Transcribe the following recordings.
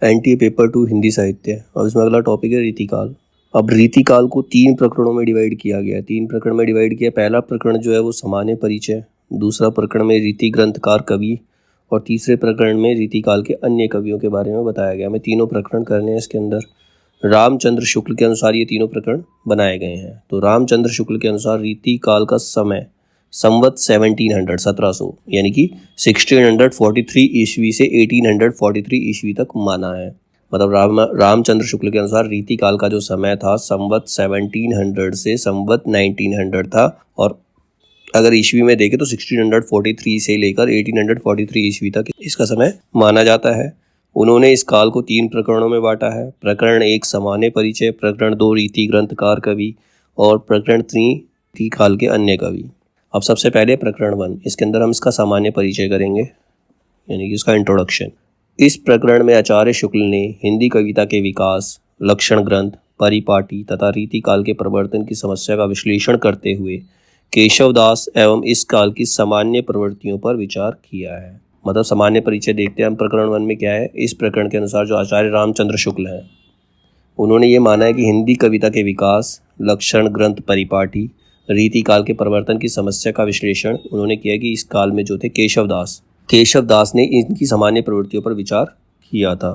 NTA paper 2 Hindi साहित्य। अब इसमें अगला टॉपिक है रीतिकाल। अब रीतिकाल को 3 प्रकरणों में डिवाइड किया गया है। 3 प्रकरण में डिवाइड किया। पहला प्रकरण जो है वो सामान्य परिचय, दूसरा प्रकरण में रीति ग्रंथकार कवि और तीसरे प्रकरण में रीतिकाल के अन्य कवियों के बारे में बताया गया। हमें तीनों प्रकरण करने हैं इसके अंदर। रामचंद्र शुक्ल के अनुसार ये तीनों प्रकरण बनाए गए हैं। तो रामचंद्र शुक्ल के अनुसार रीतिकाल का समय संवत 1700 यानी कि 1643 ईस्वी से 1843 ईस्वी तक माना है। मतलब रामचंद्र शुक्ल के अनुसार रीतिकाल का जो समय था संवत 1700 से संवत 1900 था, और अगर ईस्वी में देखें तो 1643 से लेकर 1843 ईस्वी तक इसका समय माना जाता है। उन्होंने इस काल को 3 प्रकरणों में बांटा है। प्रकरण 1 सामान्य परिचय, प्रकरण 2 रीति ग्रंथकार कवि और प्रकरण 3 रीतिकाल के अन्य कवि। अब सबसे पहले प्रकरण 1, इसके अंदर हम इसका सामान्य परिचय करेंगे, यानी कि इसका इंट्रोडक्शन। इस प्रकरण में आचार्य शुक्ल ने हिंदी कविता के विकास, लक्षण ग्रंथ, परिपाटी तथा रीतिकाल के प्रवर्तन की समस्या का विश्लेषण करते हुए केशवदास एवं इस काल की सामान्य प्रवृत्तियों पर विचार किया है। मतलब सामान्य परिचय देखते हैं हम प्रकरण 1 में क्या है। इस प्रकरण के अनुसार जो आचार्य रामचंद्र शुक्ल हैं उन्होंने ये माना है कि हिंदी कविता के विकास, लक्षण ग्रंथ, परिपाटी, रीतिकाल के प्रवर्तन की समस्या का विश्लेषण उन्होंने किया कि इस काल में जो थे केशवदास ने इनकी सामान्य प्रवृत्तियों पर विचार किया था।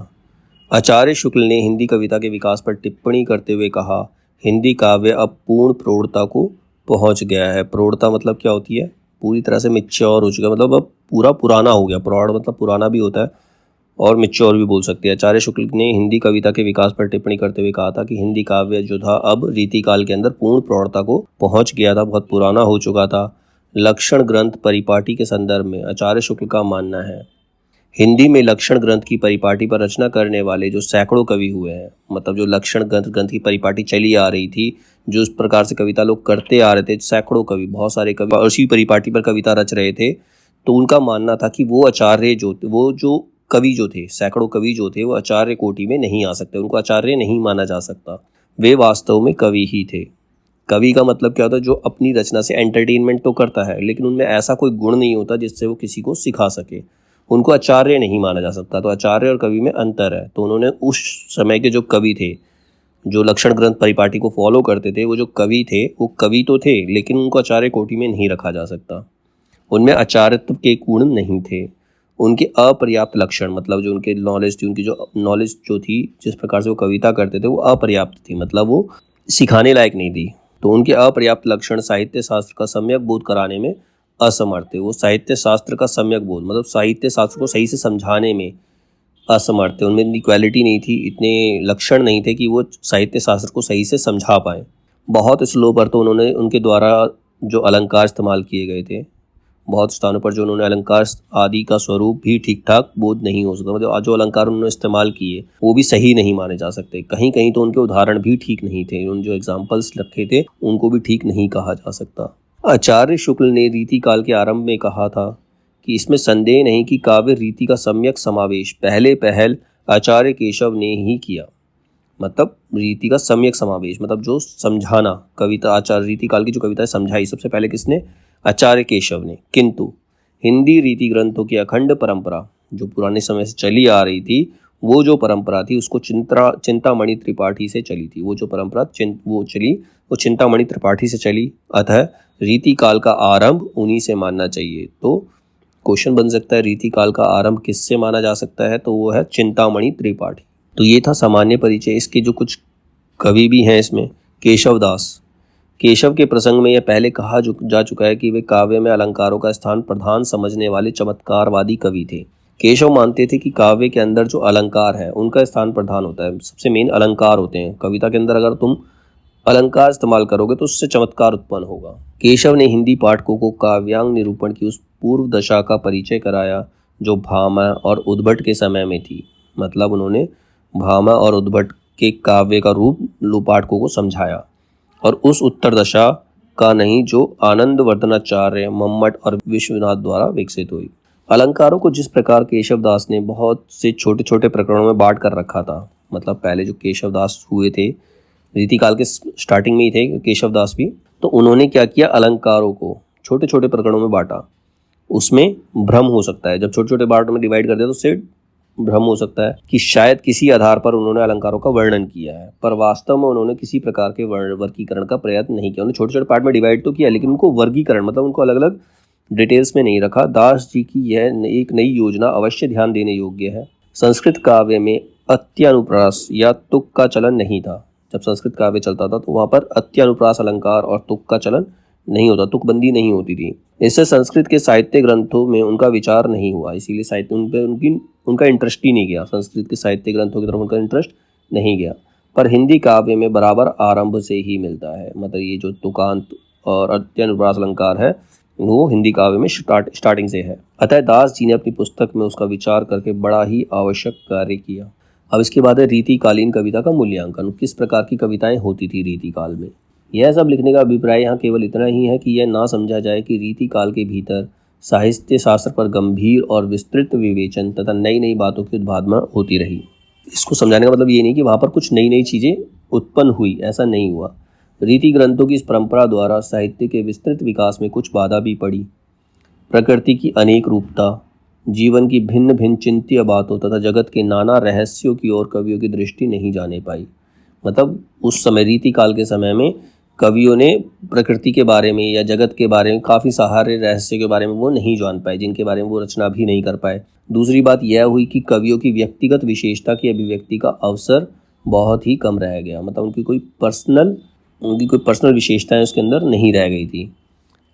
आचार्य शुक्ल ने हिंदी कविता के विकास पर टिप्पणी करते हुए कहा, हिंदी काव्य अब पूर्ण प्रौढ़ता को पहुंच गया है। प्रौढ़ता मतलब क्या होती है? पूरी तरह से मैच्योर हो चुका है, मतलब अब पूरा पुराना हो गया। प्रौढ़ मतलब पुराना भी होता है और मैच्योर भी बोल सकते हैं। आचार्य शुक्ल ने हिंदी कविता के विकास पर टिप्पणी करते हुए कहा था कि हिंदी काव्य जो था अब रीतिकाल के अंदर पूर्ण प्रौढ़ता को पहुंच गया था, बहुत पुराना हो चुका था। लक्षण ग्रंथ परिपाटी के संदर्भ में आचार्य शुक्ल का मानना है, हिंदी में लक्षण ग्रंथ की परिपाटी पर रचना करने वाले जो सैकड़ों कवि हुए हैं, मतलब जो लक्षण ग्रंथ की परिपाटी चली आ रही थी, जो इस प्रकार से कविता लोग करते आ रहे थे, सैकड़ों कवि, बहुत सारे कवि उसी परिपाटी पर कविता रच रहे थे, तो उनका मानना था कि वो आचार्य जो कवि जो थे, सैकड़ों कवि जो थे, वो आचार्य कोटि में नहीं आ सकते, उनको आचार्य नहीं माना जा सकता। वे वास्तव में कवि ही थे। कवि का मतलब क्या होता है? जो अपनी रचना से एंटरटेनमेंट तो करता है, लेकिन उनमें ऐसा कोई गुण नहीं होता जिससे वो किसी को सिखा सके, उनको आचार्य नहीं माना जा सकता। तो आचार्य और कवि में अंतर है। तो उन्होंने उस समय के जो कवि थे, जो लक्षण ग्रंथ परिपाटी को फॉलो करते थे, वो जो कवि थे वो कवि तो थे, लेकिन उनको आचार्य कोटि में नहीं रखा जा सकता। उनमें आचार्यत्व के गुण नहीं थे। उनके अपर्याप्त लक्षण, मतलब जो उनके नॉलेज थी, उनकी जो नॉलेज जो थी, जिस प्रकार से वो कविता करते थे, वो अपर्याप्त थी, मतलब वो सिखाने लायक नहीं थी। तो उनके अपर्याप्त लक्षण साहित्य शास्त्र का सम्यक बोध कराने में असमर्थ थे। वो साहित्य शास्त्र का सम्यक बोध, मतलब साहित्य शास्त्र को सही से समझाने में असमर्थ थे। उनमें इतनी क्वालिटी नहीं थी, इतने लक्षण नहीं थे कि वो साहित्य शास्त्र को सही से समझा पाए। बहुत स्लो पर तो उन्होंने उनके द्वारा जो अलंकार इस्तेमाल किए गए थे, बहुत स्थानों पर जो उन्होंने अलंकार आदि का स्वरूप भी ठीक ठाक बोध नहीं हो सका, मतलब जो अलंकार उन्होंने इस्तेमाल किए वो भी सही नहीं माने जा सकते। कहीं कहीं तो उनके उदाहरण भी ठीक नहीं थे, उन्होंने जो एग्जाम्पल्स रखे थे उनको भी ठीक नहीं कहा जा सकता। आचार्य शुक्ल ने रीतिकाल के आरंभ में कहा था कि इसमें संदेह नहीं कि काव्य रीति का सम्यक समावेश पहले पहल आचार्य केशव ने ही किया। मतलब रीति का सम्यक समावेश, मतलब जो समझाना, कविता आचार्य रीतिकाल की जो कविता समझाई सबसे पहले किसने? आचार्य केशव ने। किंतु हिंदी रीति ग्रंथों की अखंड परंपरा जो पुराने समय से चली आ रही थी, वो जो परंपरा थी उसको चिंतामणि त्रिपाठी से चली थी। वो जो परंपरा वो चिंतामणि त्रिपाठी से चली, अतः रीतिकाल का आरंभ उन्हीं से मानना चाहिए। तो क्वेश्चन बन सकता है रीतिकाल का आरंभ किससे माना जा सकता है? तो वो है चिंतामणि त्रिपाठी। तो ये था सामान्य परिचय। इसके जो कुछ कवि भी हैं इसमें, केशवदास। केशव के प्रसंग में यह पहले कहा जा चुका है कि वे काव्य में अलंकारों का स्थान प्रधान समझने वाले चमत्कारवादी कवि थे। केशव मानते थे कि काव्य के अंदर जो अलंकार है उनका स्थान प्रधान होता है, सबसे मेन अलंकार होते हैं कविता के अंदर। अगर तुम अलंकार इस्तेमाल करोगे तो उससे चमत्कार उत्पन्न होगा। केशव ने हिंदी पाठकों को काव्यांग निरूपण की उस पूर्व दशा का परिचय कराया जो भामा और उद्भट के समय में थी। मतलब उन्होंने भामा और उद्भट के काव्य का रूप पाठकों को समझाया, और उस उत्तर दशा का नहीं जो आनंद वर्धनाचार्य, मम्मट और विश्वनाथ द्वारा विकसित हुई। अलंकारों को जिस प्रकार केशवदास ने बहुत से छोटे छोटे प्रकरणों में बांट कर रखा था, मतलब पहले जो केशवदास हुए थे, रीतिकाल के स्टार्टिंग में ही थे केशवदास भी, तो उन्होंने क्या किया? अलंकारों को छोटे छोटे प्रकरणों में बांटा। उसमें भ्रम हो सकता है, जब छोटे छोटे पार्ट में डिवाइड कर दिया तो उससे भ्रम हो सकता है कि शायद किसी आधार पर उन्होंने अलंकारों का वर्णन किया है, पर वास्तव में उन्होंने किसी प्रकार के वर्गीकरण का प्रयत्न नहीं किया। उन्होंने छोटे छोटे पार्ट में डिवाइड तो किया, लेकिन उनको वर्गीकरण मतलब उनको अलग अलग डिटेल्स में नहीं रखा। दास जी की यह एक नई योजना अवश्य ध्यान देने योग्य है। संस्कृत काव्य में अत्यानुप्रास या तुक का चलन नहीं था। जब संस्कृत काव्य चलता था तो वहाँ पर अत्यानुप्रास अलंकार और तुक का चलन नहीं होता, तुकबंदी नहीं होती थी। इससे संस्कृत के साहित्य ग्रंथों में उनका विचार नहीं हुआ, इसीलिए साहित्य उनका इंटरेस्ट ही नहीं गया। संस्कृत के साहित्य ग्रंथों की तरफ उनका इंटरेस्ट नहीं गया। पर हिंदी काव्य में बराबर आरंभ से ही मिलता है, मतलब ये जो तुकांत और अत्यनुप्रास अलंकार है वो हिंदी काव्य में स्टार्टिंग से है। अतः दास जी ने अपनी पुस्तक में उसका विचार करके बड़ा ही आवश्यक कार्य किया। अब इसके बाद है रीतिकालीन कविता का मूल्यांकन। किस प्रकार की कविताएं होती थी रीतिकाल में। यह सब लिखने का अभिप्राय यहाँ केवल इतना ही है कि यह ना समझा जाए कि रीतिकाल के भीतर साहित्य शास्त्र पर गंभीर और विस्तृत विवेचन तथा नई नई बातों की उद्भावना होती रही। इसको समझाने का मतलब ये नहीं कि वहाँ पर कुछ नई नई चीज़ें उत्पन्न हुई, ऐसा नहीं हुआ। रीति ग्रंथों की इस परंपरा द्वारा साहित्य के विस्तृत विकास में कुछ बाधा भी पड़ी। प्रकृति की अनेक रूपता, जीवन की भिन्न भिन्न चिंत्य बातों तथा जगत के नाना रहस्यों की ओर कवियों की दृष्टि नहीं जाने पाई। मतलब उस समय रीतिकाल के समय में कवियों ने प्रकृति के बारे में या जगत के बारे में काफ़ी सारे रहस्य के बारे में वो नहीं जान पाए, जिनके बारे में वो रचना भी नहीं कर पाए। दूसरी बात यह हुई कि कवियों की व्यक्तिगत विशेषता की अभिव्यक्ति का अवसर बहुत ही कम रह गया, मतलब उनकी कोई पर्सनल विशेषताएं उसके अंदर नहीं रह गई थी।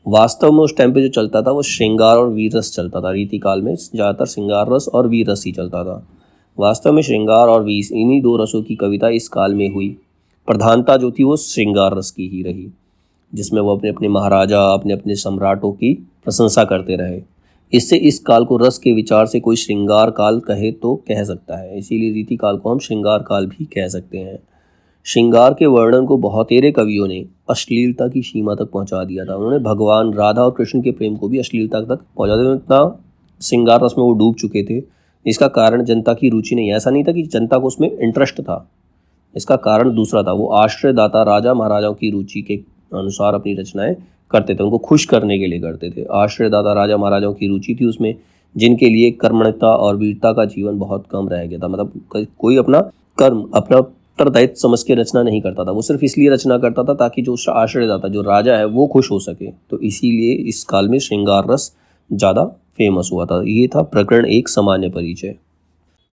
वास्तव में उस टाइम पे जो चलता था वो श्रृंगार और वीर रस चलता था। रीतिकाल में ज़्यादातर श्रृंगार रस और वीर रस ही चलता था। वास्तव में श्रृंगार और वीर इन्हीं दो रसों की कविता इस काल में हुई। प्रधानता जो थी वो श्रृंगार रस की ही रही, जिसमें वो अपने अपने महाराजा अपने अपने सम्राटों की प्रशंसा करते रहे। इससे इस काल को रस के विचार से कोई श्रृंगार काल कहे तो कह सकता है, इसीलिए रीति काल को हम श्रृंगार काल भी कह सकते हैं। श्रृंगार के वर्णन को बहुतेरे कवियों ने अश्लीलता की सीमा तक पहुंचा दिया था। उन्होंने भगवान राधा और कृष्ण के प्रेम को भी अश्लीलता तक पहुंचा दिया। इतना श्रृंगार रस में वो डूब चुके थे। इसका कारण जनता की रुचि नहीं, ऐसा नहीं था कि जनता को उसमें इंटरेस्ट था, इसका कारण दूसरा था। वो आश्रयदाता राजा महाराजाओं की रुचि के अनुसार अपनी रचनाएं करते थे, उनको खुश करने के लिए करते थे। आश्रयदाता राजा महाराजाओं की रुचि थी उसमें, जिनके लिए कर्मण्यता और वीरता का जीवन बहुत कम रह गया था। मतलब कोई अपना कर्म अपना उत्तरदायित्व समझ के रचना नहीं करता था, वो सिर्फ इसलिए रचना करता था ताकि जो आश्रयदाता जो राजा है वो खुश हो सके। तो इसीलिए इस काल में श्रृंगार रस ज़्यादा फेमस हुआ था। ये था प्रकरण 1 सामान्य परिचय।